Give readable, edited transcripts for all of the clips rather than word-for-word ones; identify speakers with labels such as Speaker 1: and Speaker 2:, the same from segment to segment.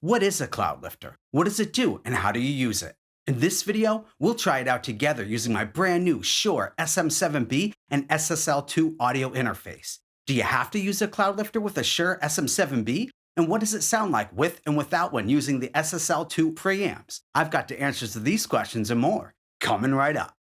Speaker 1: What is a Cloudlifter? What does it do and how do you use it? In this video, we'll try it out together using my brand new Shure SM7B and SSL2 audio interface. Do you have to use a Cloudlifter with a Shure SM7B? And what does it sound like with and without when using the SSL2 preamps? I've got the answers to these questions and more, coming right up.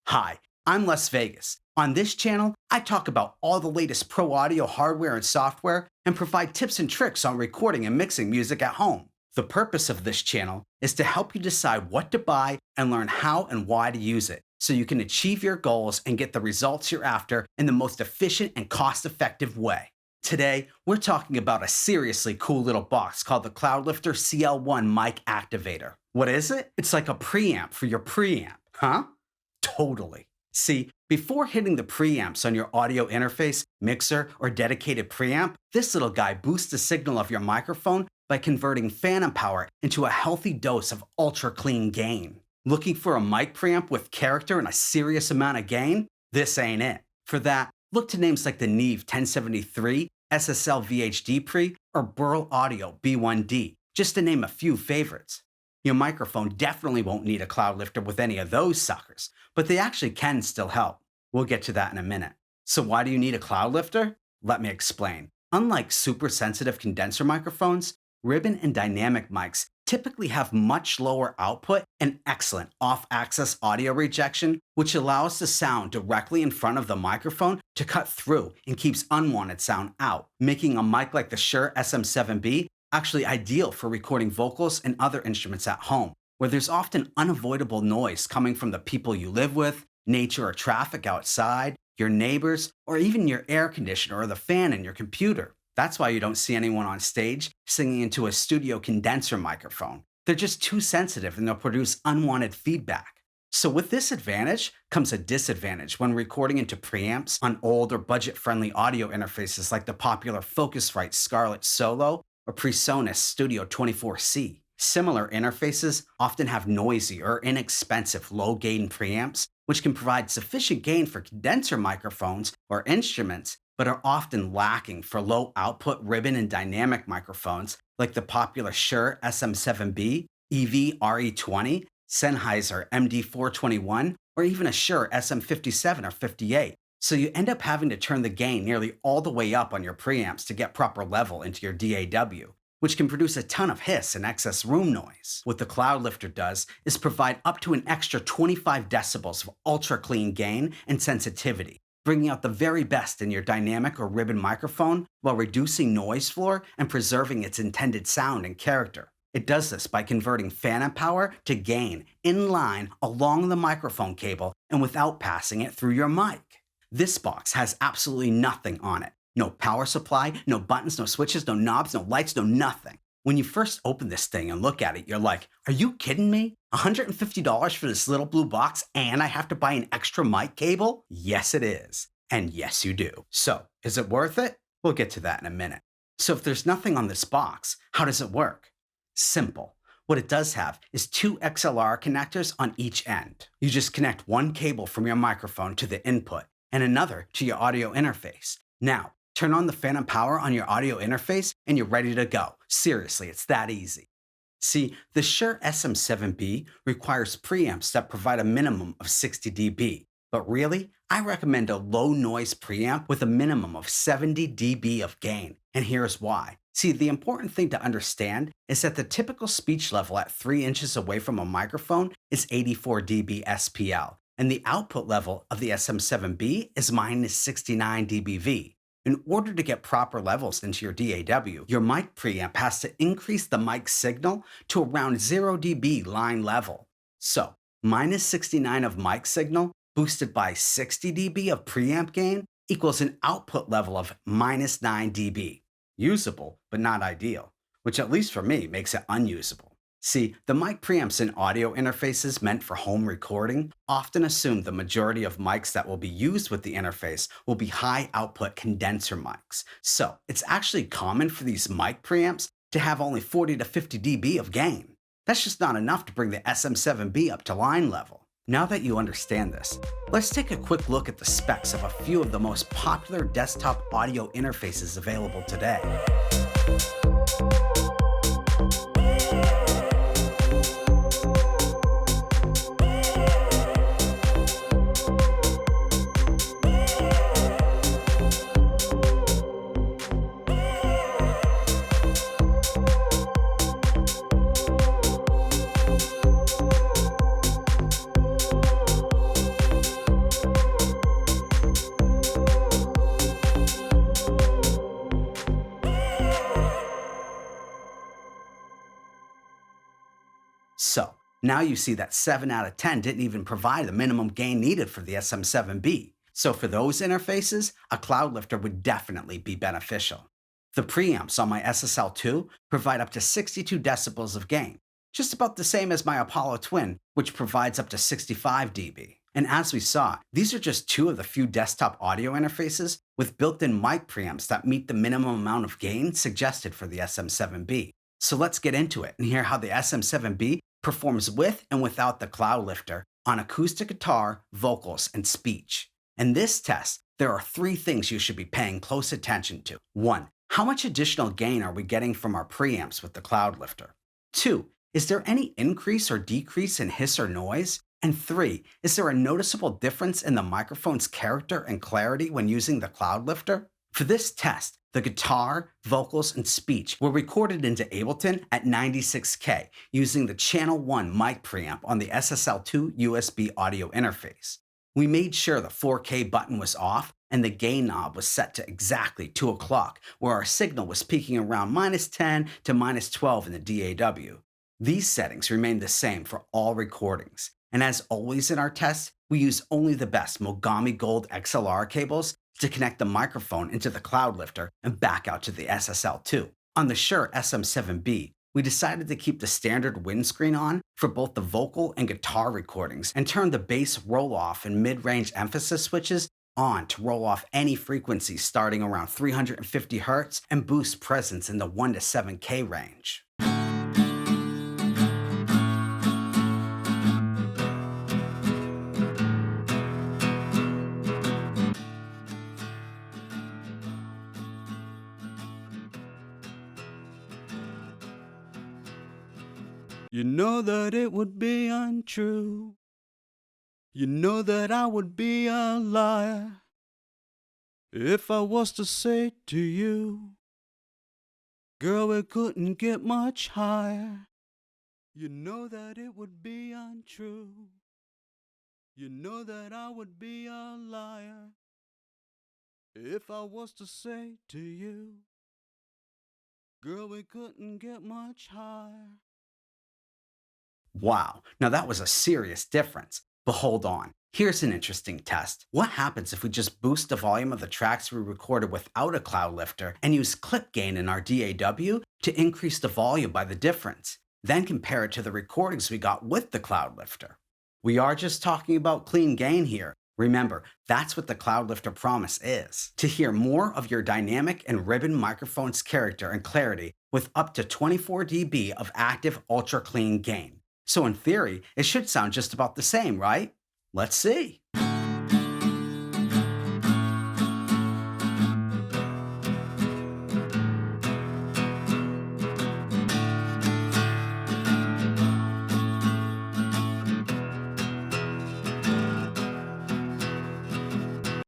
Speaker 1: Hi, I'm Las Vegas. On this channel, I talk about all the latest pro audio hardware and software and provide tips and tricks on recording and mixing music at home. The purpose of this channel is to help you decide what to buy and learn how and why to use it so you can achieve your goals and get the results you're after in the most efficient and cost-effective way. Today, we're talking about a seriously cool little box called the Cloudlifter CL1 Mic Activator. What is it? It's like a preamp for your preamp, huh? Totally. See, before hitting the preamps on your audio interface, mixer, or dedicated preamp, this little guy boosts the signal of your microphone by converting phantom power into a healthy dose of ultra-clean gain. Looking for a mic preamp with character and a serious amount of gain? This ain't it. For that, look to names like the Neve 1073, SSL VHD Pre, or Burl Audio B1D, just to name a few favorites. Your microphone definitely won't need a Cloudlifter with any of those suckers, but they actually can still help. We'll get to that in a minute. So why do you need a Cloudlifter? Let me explain. Unlike super sensitive condenser microphones, ribbon and dynamic mics typically have much lower output and excellent off-axis audio rejection, which allows the sound directly in front of the microphone to cut through and keeps unwanted sound out, making a mic like the Shure SM7B actually ideal for recording vocals and other instruments at home, where there's often unavoidable noise coming from the people you live with, nature or traffic outside, your neighbors, or even your air conditioner or the fan in your computer. That's why you don't see anyone on stage singing into a studio condenser microphone. They're just too sensitive and they'll produce unwanted feedback. So with this advantage comes a disadvantage when recording into preamps on old or budget-friendly audio interfaces like the popular Focusrite Scarlett Solo or PreSonus Studio 24C. Similar interfaces often have noisy or inexpensive low-gain preamps, which can provide sufficient gain for condenser microphones or instruments, but are often lacking for low-output ribbon and dynamic microphones like the popular Shure SM7B, EV RE20, Sennheiser MD421, or even a Shure SM57 or 58. So you end up having to turn the gain nearly all the way up on your preamps to get proper level into your DAW, which can produce a ton of hiss and excess room noise. What the Cloudlifter does is provide up to an extra 25 decibels of ultra-clean gain and sensitivity, bringing out the very best in your dynamic or ribbon microphone while reducing noise floor and preserving its intended sound and character. It does this by converting phantom power to gain in line along the microphone cable and without passing it through your mic. This box has absolutely nothing on it. No power supply, no buttons, no switches, no knobs, no lights, no nothing. When you first open this thing and look at it, you're like, are you kidding me? $150 for this little blue box and I have to buy an extra mic cable? Yes, it is. And yes, you do. So, is it worth it? We'll get to that in a minute. So if there's nothing on this box, how does it work? Simple. What it does have is two XLR connectors on each end. You just connect one cable from your microphone to the input and another to your audio interface. Now, turn on the phantom power on your audio interface and you're ready to go. Seriously, it's that easy. See, the Shure SM7B requires preamps that provide a minimum of 60 dB. But really, I recommend a low noise preamp with a minimum of 70 dB of gain. And here's why. See, the important thing to understand is that the typical speech level at 3 inches away from a microphone is 84 dB SPL. And the output level of the SM7B is minus 69 dBV. In order to get proper levels into your DAW, your mic preamp has to increase the mic signal to around 0 dB line level. So, minus 69 of mic signal boosted by 60 dB of preamp gain equals an output level of minus 9 dB. Usable, but not ideal, which at least for me makes it unusable. See, the mic preamps in audio interfaces meant for home recording often assume the majority of mics that will be used with the interface will be high output condenser mics. So it's actually common for these mic preamps to have only 40 to 50 dB of gain. That's just not enough to bring the SM7B up to line level. Now that you understand this, let's take a quick look at the specs of a few of the most popular desktop audio interfaces available today. So, now you see that 7 out of 10 didn't even provide the minimum gain needed for the SM7B. So for those interfaces, a Cloudlifter would definitely be beneficial. The preamps on my SSL2 provide up to 62 decibels of gain, just about the same as my Apollo Twin, which provides up to 65 dB. And as we saw, these are just two of the few desktop audio interfaces with built-in mic preamps that meet the minimum amount of gain suggested for the SM7B. So let's get into it and hear how the SM7B performs with and without the Cloudlifter on acoustic guitar, vocals, and speech. In this test, there are 3 things you should be paying close attention to. 1. How much additional gain are we getting from our preamps with the Cloudlifter? 2. Is there any increase or decrease in hiss or noise? And 3. Is there a noticeable difference in the microphone's character and clarity when using the Cloudlifter? For this test, the guitar, vocals, and speech were recorded into Ableton at 96K using the Channel 1 mic preamp on the SSL2 USB audio interface. We made sure the 4K button was off and the gain knob was set to exactly 2 o'clock, where our signal was peaking around -10 to -12 in the DAW. These settings remained the same for all recordings. And as always in our tests, we use only the best Mogami Gold XLR cables to connect the microphone into the Cloudlifter and back out to the SSL2. On the Shure SM7B, we decided to keep the standard windscreen on for both the vocal and guitar recordings and turn the bass roll-off and mid-range emphasis switches on to roll off any frequencies starting around 350 Hz and boost presence in the 1 to 7K range.
Speaker 2: You know that it would be untrue. You know that I would be a liar if I was to say to you, girl, it couldn't get much higher. You know that it would be untrue. You know that I would be a liar if I was to say to you, girl, it couldn't get much higher.
Speaker 1: Wow, now that was a serious difference. But hold on, here's an interesting test. What happens if we just boost the volume of the tracks we recorded without a Cloudlifter and use clip gain in our DAW to increase the volume by the difference? Then compare it to the recordings we got with the Cloudlifter. We are just talking about clean gain here. Remember, that's what the Cloudlifter promise is. To hear more of your dynamic and ribbon microphone's character and clarity with up to 24 dB of active ultra clean gain. So in theory, it should sound just about the same, right? Let's see.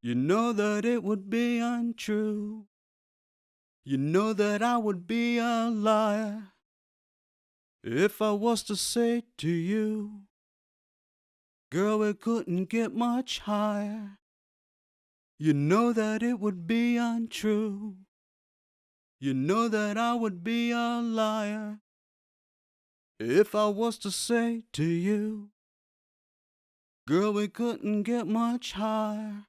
Speaker 2: You know that it would be untrue. You know that I would be a liar if I was to say to you, girl, it couldn't get much higher. You know that it would be untrue. You know that I would be a liar if I was to say to you, girl, it couldn't get much higher.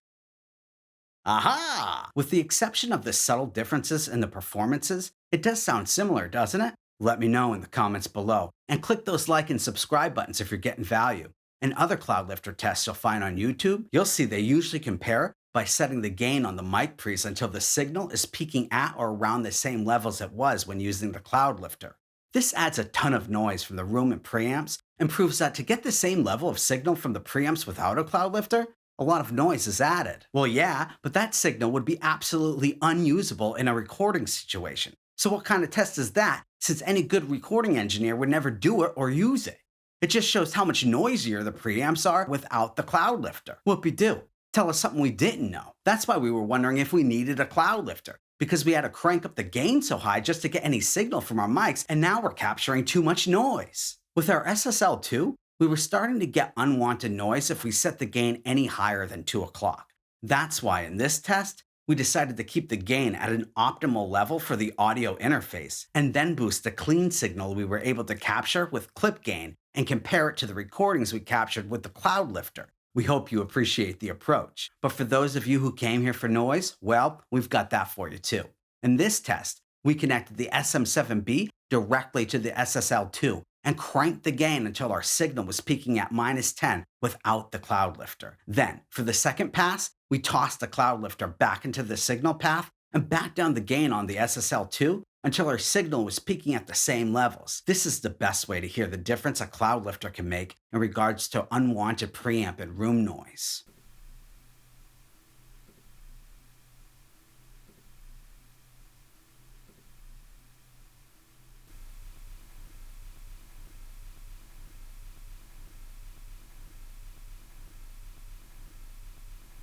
Speaker 1: Aha! With the exception of the subtle differences in the performances, it does sound similar, doesn't it? Let me know in the comments below, and click those like and subscribe buttons if you're getting value. In other Cloudlifter tests you'll find on YouTube, you'll see they usually compare by setting the gain on the mic pre's until the signal is peaking at or around the same levels it was when using the Cloudlifter. This adds a ton of noise from the room and preamps and proves that to get the same level of signal from the preamps without a Cloudlifter, a lot of noise is added. Well, yeah, but that signal would be absolutely unusable in a recording situation. So what kind of test is that, since any good recording engineer would never do it or use it? It just shows how much noisier the preamps are without the Cloudlifter. Whoopie-doo. Tell us something we didn't know. That's why we were wondering if we needed a Cloudlifter, because we had to crank up the gain so high just to get any signal from our mics, and now we're capturing too much noise. With our SSL2, we were starting to get unwanted noise if we set the gain any higher than 2 o'clock. That's why in this test, we decided to keep the gain at an optimal level for the audio interface, and then boost the clean signal we were able to capture with clip gain and compare it to the recordings we captured with the Cloudlifter. We hope you appreciate the approach. But for those of you who came here for noise, well, we've got that for you too. In this test, we connected the SM7B directly to the SSL2 and cranked the gain until our signal was peaking at -10 without the Cloudlifter. Then, for the second pass, we tossed the Cloudlifter back into the signal path and backed down the gain on the SSL2 until our signal was peaking at the same levels. This is the best way to hear the difference a Cloudlifter can make in regards to unwanted preamp and room noise.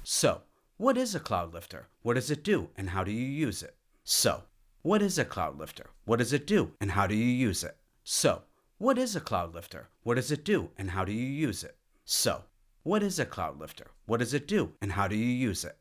Speaker 1: So, what is a Cloudlifter? What does it do, and how do you use it? So, what is a Cloudlifter? What does it do, and how do you use it? So, what is a Cloudlifter? What does it do, and how do you use it? So, what is a Cloudlifter? What does it do, and how do you use it?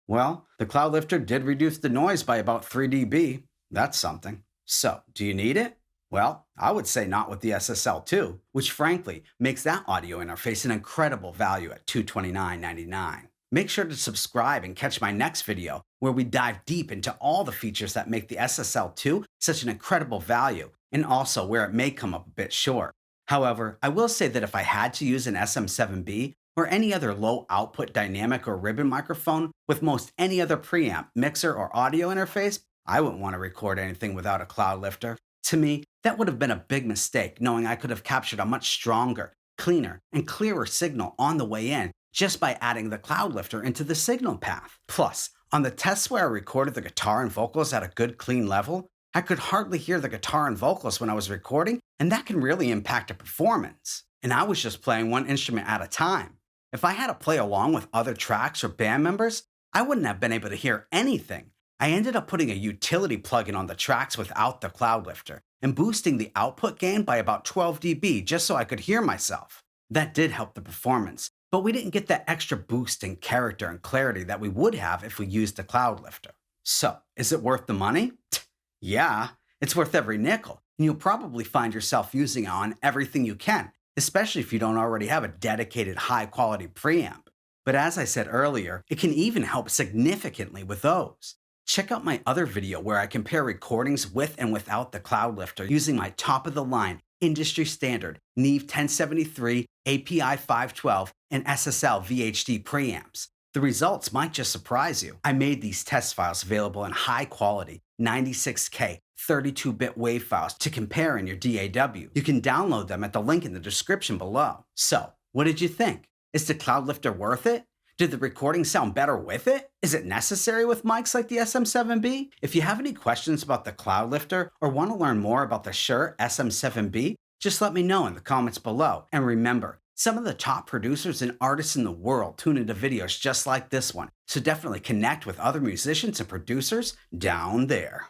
Speaker 1: Well, the Cloudlifter did reduce the noise by about 3 dB. That's something. So, do you need it? Well, I would say not with the SSL2, which frankly makes that audio interface an incredible value at $229.99. Make sure to subscribe and catch my next video where we dive deep into all the features that make the SSL2 such an incredible value, and also where it may come up a bit short. However, I will say that if I had to use an SM7B or any other low output dynamic or ribbon microphone with most any other preamp, mixer, or audio interface, I wouldn't want to record anything without a Cloudlifter. To me, that would have been a big mistake, knowing I could have captured a much stronger, cleaner, and clearer signal on the way in just by adding the Cloudlifter into the signal path. Plus, on the tests where I recorded the guitar and vocals at a good clean level, I could hardly hear the guitar and vocals when I was recording, and that can really impact a performance. And I was just playing one instrument at a time. If I had to play along with other tracks or band members, I wouldn't have been able to hear anything. I ended up putting a utility plugin on the tracks without the Cloudlifter and boosting the output gain by about 12 dB just so I could hear myself. That did help the performance, but we didn't get that extra boost in character and clarity that we would have if we used the Cloudlifter. So, is it worth the money? Yeah, it's worth every nickel, and you'll probably find yourself using it on everything you can, especially if you don't already have a dedicated high-quality preamp. But as I said earlier, it can even help significantly with those. Check out my other video where I compare recordings with and without the Cloudlifter using my top-of-the-line, industry-standard Neve 1073, API 512, and SSL VHD preamps. The results might just surprise you. I made these test files available in high-quality 96K 32-bit WAV files to compare in your DAW. You can download them at the link in the description below. So, what did you think? Is the Cloudlifter worth it? Did the recording sound better with it? Is it necessary with mics like the SM7B? If you have any questions about the Cloudlifter or want to learn more about the Shure SM7B, just let me know in the comments below. And remember, some of the top producers and artists in the world tune into videos just like this one, so definitely connect with other musicians and producers down there.